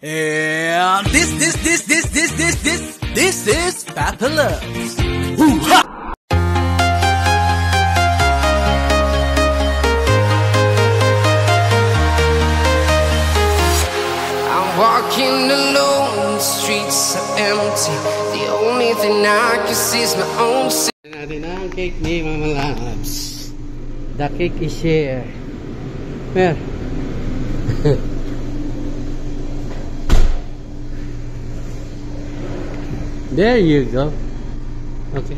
And this is Papa Loves. Woo-ha! I'm walking alone, the streets are empty. The only thing I can see is my own city. Natin ang cake ni Mama Labs. The cake is here. Where? There you go. Okay.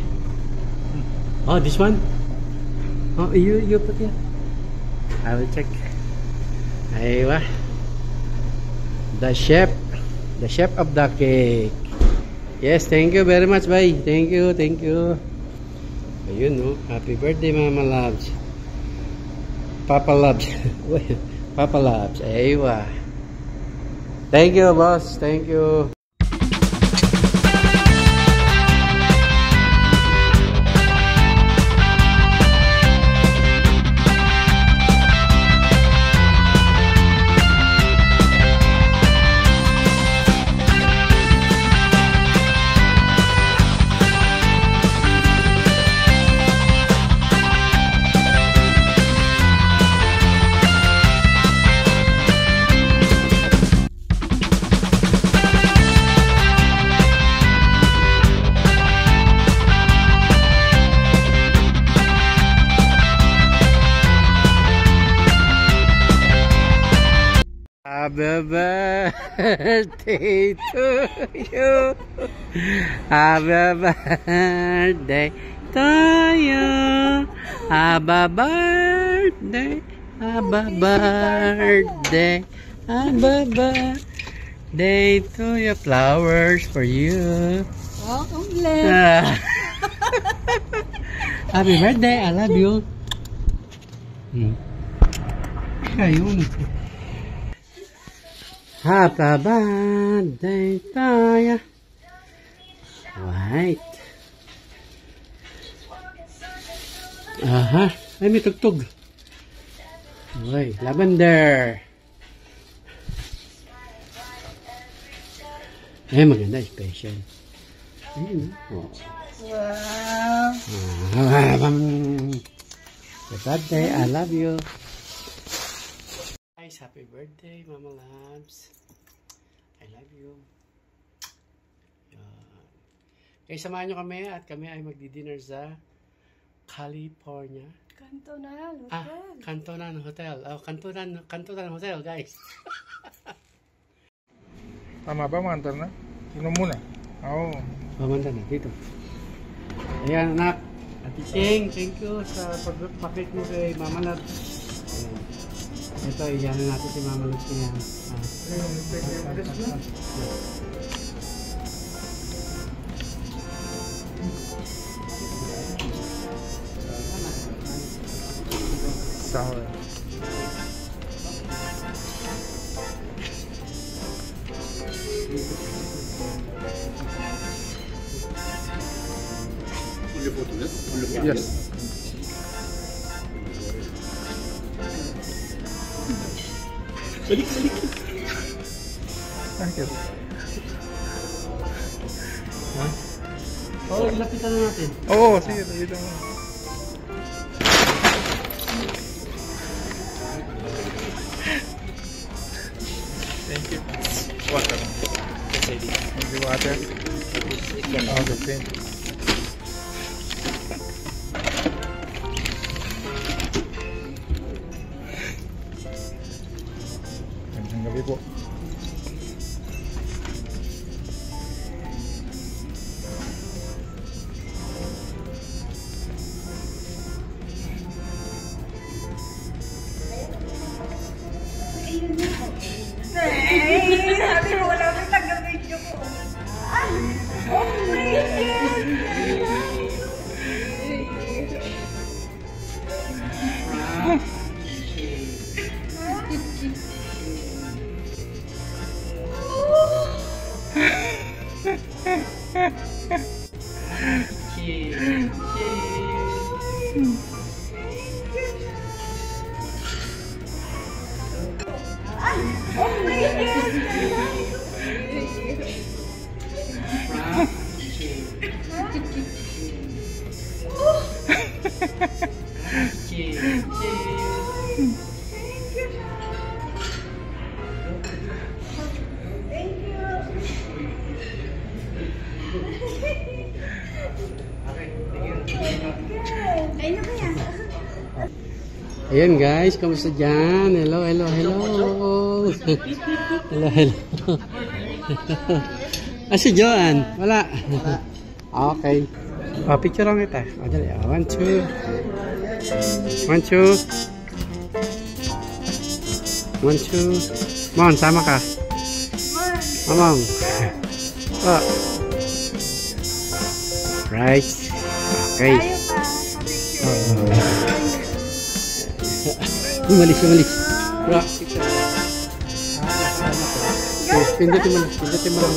Oh, this one? Oh, you put it. I will check. Aywa. The chef of the cake. Yes, thank you very much, bye. Thank you. Ayun, no? Happy birthday, Mama Labs. Papa Labs. Papa Labs. Aywa. Thank you, boss. Thank you. Happy birthday to you. Happy birthday to you. Happy birthday. Happy birthday. Happy birthday to you. Flowers for you. Welcome, Len. Happy birthday. I love you. Ayun. Happy birthday to you. Right. Aha. Ay, may tugtog. Okay, lavender. Ay, maganda. Special. Ayun. Oh. Wow. Happy birthday. I love you. Guys, happy birthday, Mama Labs. I love you. Okay, samahan nyo kami at kami ay magdi-dinner sa California. Cantonan Hotel. Cantonan Hotel. Oh, Cantonan Hotel, guys. Tama ba, mantar na? Sino muna? Oo. Mamanda na, dito. Ayan, anak. Ate Sing, thank you sa pag-packet mo kay Mama Labs. Ito, iyan na natin si Mama Labs niya. Sour. Yes. Balik. Thank you. Oo, ilapitan na natin. Oo, sige. Dito mo. Thank you. Water. Thank you, water. Oh, the same. Magandang gabi po. Sabi mo, wala mo taga-video ko. Oh my God. Ayan guys, kamusta dyan? Hello, hello, hello. Hello, hello. Si Joan? Wala. Okay. Picture lang kita. Dali. 1, 2. 1, 2. 1, 2. Mon, sama ka. Mamang. Right. Okay. Umalis. Bro, picture. Pindutin mo lang. Pindutin mo lang.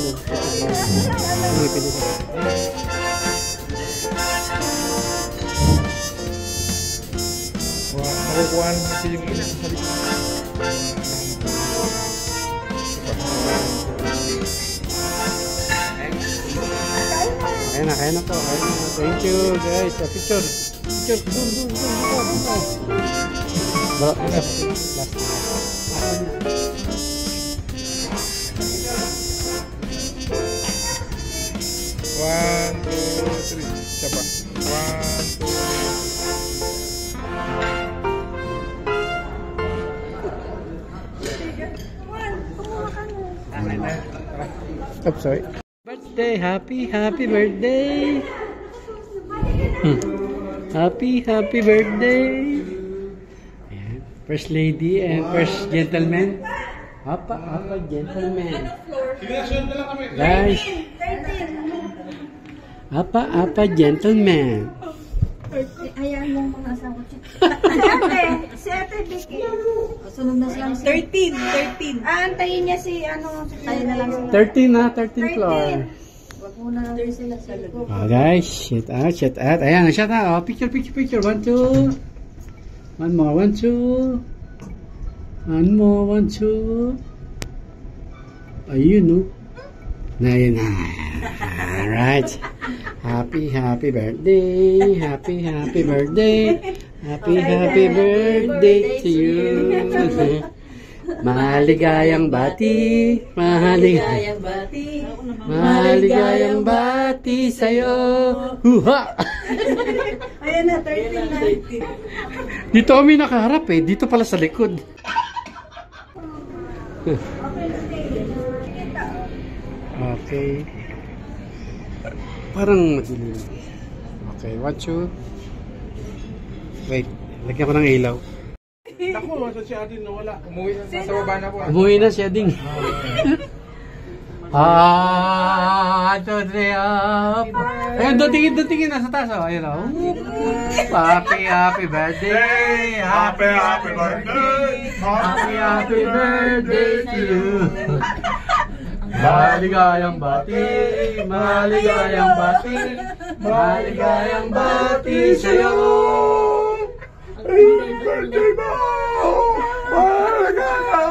Makukuha natin yung ina sa likod. Kaya na po. Thank you guys. Picture. Doon. Bro, last. 1, 2, 3. Siapa? 1, 2. Oops, sorry. Birthday, happy birthday. Happy birthday. Ayan. First lady and first gentleman. Apa gentleman. Guys. Apa gentleman. Hayaan mo mga asawa ko. Siyete, Vicky. Sunod na silang 13. Antayin niya si tayo na lang sila. 13 na, 13th floor. Wag muna lang din sila sa likod. Guys, shout out. Ayan, shout out. Picture. 1, 2. One more, 1, 2. One more, 1, 2. Ayun, no? Ayun na. Alright. Happy birthday. Happy birthday. Happy birthday to you. Maligayang bati. Maligayang bati sa'yo. Huha! Ayan na, 13 na. Dito kami nakaharap eh. Dito pala sa likod. Okay. Parang madilim. Okay, 1, 2. Wait, lagyan ko ng ilaw. Ako, masa si Adin na wala. Umuwi na sa baba na po. Umuwi na siya ding. 1, 2, 3, up. Ayun, doon tingin. Nasa taas. Ayun, oh. Happy birthday. Happy birthday. Happy birthday to you. Maligayang bati sa'yo. Birthday mo! Maligaya!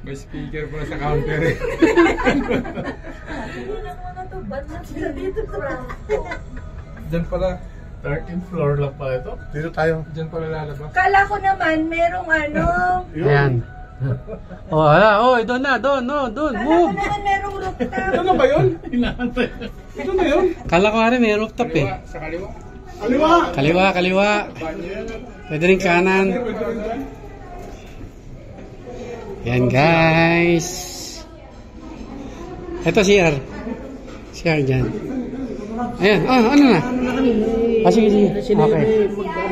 May speaker pala sa counter eh. Diyan pala. 13th floor lang pala ito. Dito tayo. Diyan pala lalabas. Kala ko naman merong Ayan. Oh, hala. Oh, doon. Move. Kala ko naman merong rooftop. Ito na ba yun? Inaantay. Ito na yun? Kala ko nga rin may rooftop eh. Sa kaliwa. Kaliwa. Pwede rin kanan. Yan guys. Ito CR. CR dyan. Ayan. Ano na? Sige. Okay.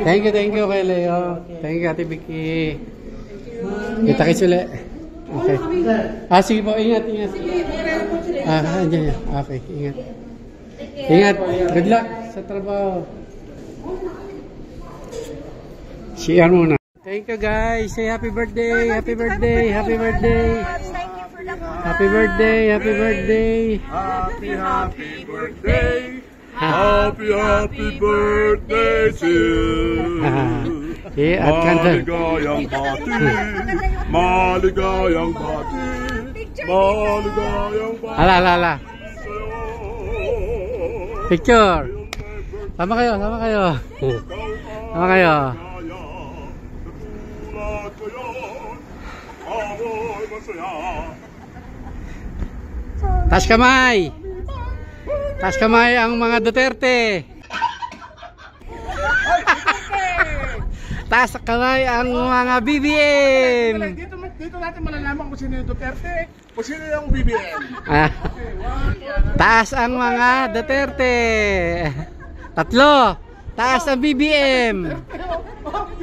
Thank you kay Leo. Thank you Ate Vicky. Kita kayo ulit. Okay. Sige po. Ingat. Dyan. Okay. Ingat. Good luck sa trabaho. CR muna. Thank you guys. Say happy birthday. Thank you for the Happy birthday to you. At kanta. Maligayang bati. Ala. Picture. Sama kayo. Taas kamay ang mga Duterte. Taas sa kamay ang mga BBM. Dito natin malalaman kung sino yung Duterte, kung sino yung BBM. Ah, taas ang mga Duterte. Tatlo. Taas ang BBM.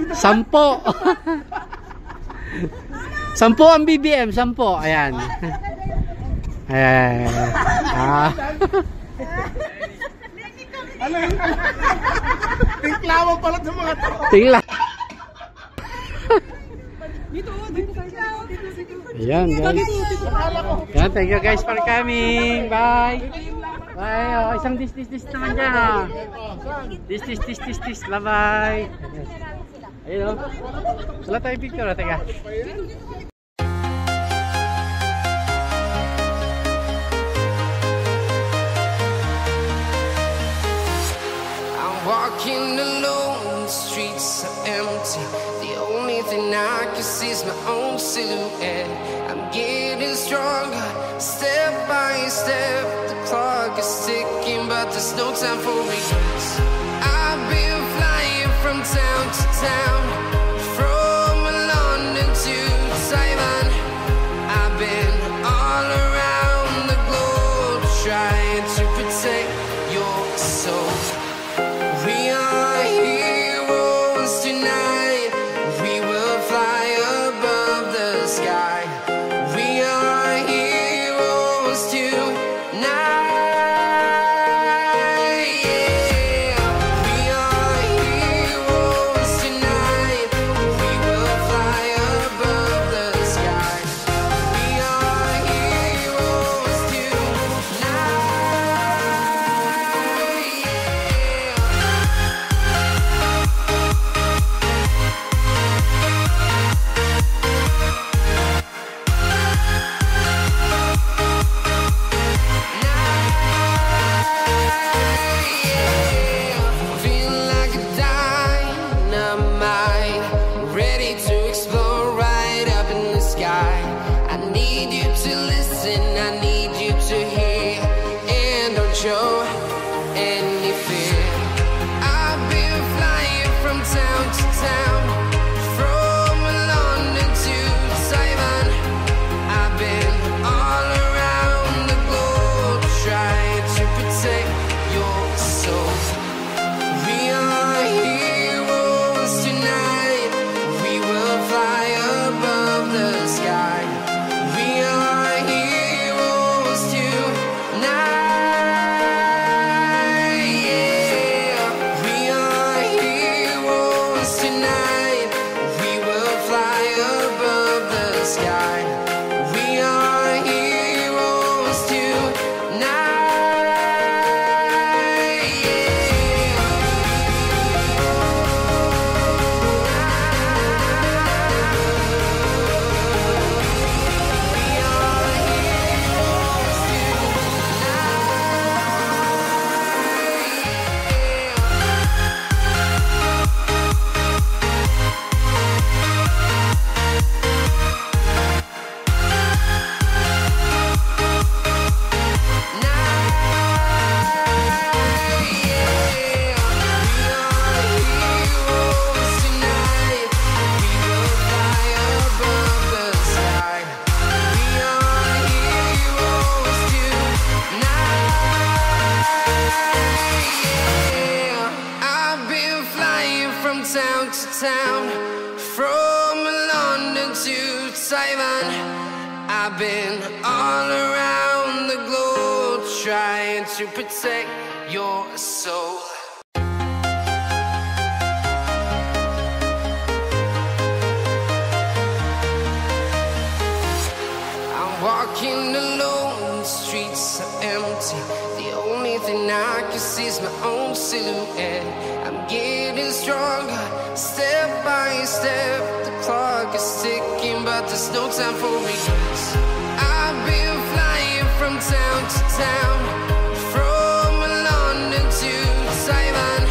10. 10 ang BBM, 10. Ayan. Ayan. Ano yun? Tinklawan pala sa mga tao. Tingla. Ayan, guys. Ayan, thank you guys for coming. Bye. Bye. Oh, isang dis naman dyan. Dis. Bye-bye. Ayun, oh. Wala tayong picture, oh. Teka. Walking alone, the streets are empty. The only thing I can see is my own silhouette. I'm getting stronger, step by step. The clock is ticking, but there's no time for regrets. I've been flying from town to town, from London to Taiwan. I've been all around the globe, trying to protect your soul. We are heroes tonight. We will fly above the sky. We are heroes tonight. Yeah. We are heroes tonight. We will fly above the sky. We are heroes tonight. Feel like a dynamite, ready to explode right up in the sky. I need you to listen, I need you to hear, and don't show any fear. I've been flying from town to town, from London to Taiwan. I've been all around the globe, trying to protect your soul. We are heroes tonight. We will fly above the sky. We are heroes tonight. Yeah. We are heroes tonight. We will fly above the sky. We are heroes I've been flying from town to town, from London to Taiwan. I've been all around the globe, trying to protect your soul. I'm walking alone, the streets are empty. The only thing I can see is my own silhouette. I'm getting stronger, step by step. The clock is ticking, but there's no time for regrets. I've been flying from town to town, from London to Taiwan.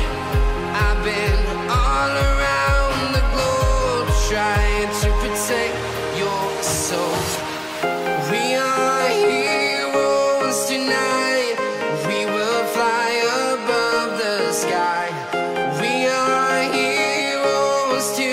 I've been all around the globe, trying to protect your soul. We are heroes tonight. We will fly above the sky. We are heroes tonight.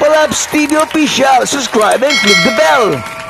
Papa Labs TV Official. Subscribe and click the bell.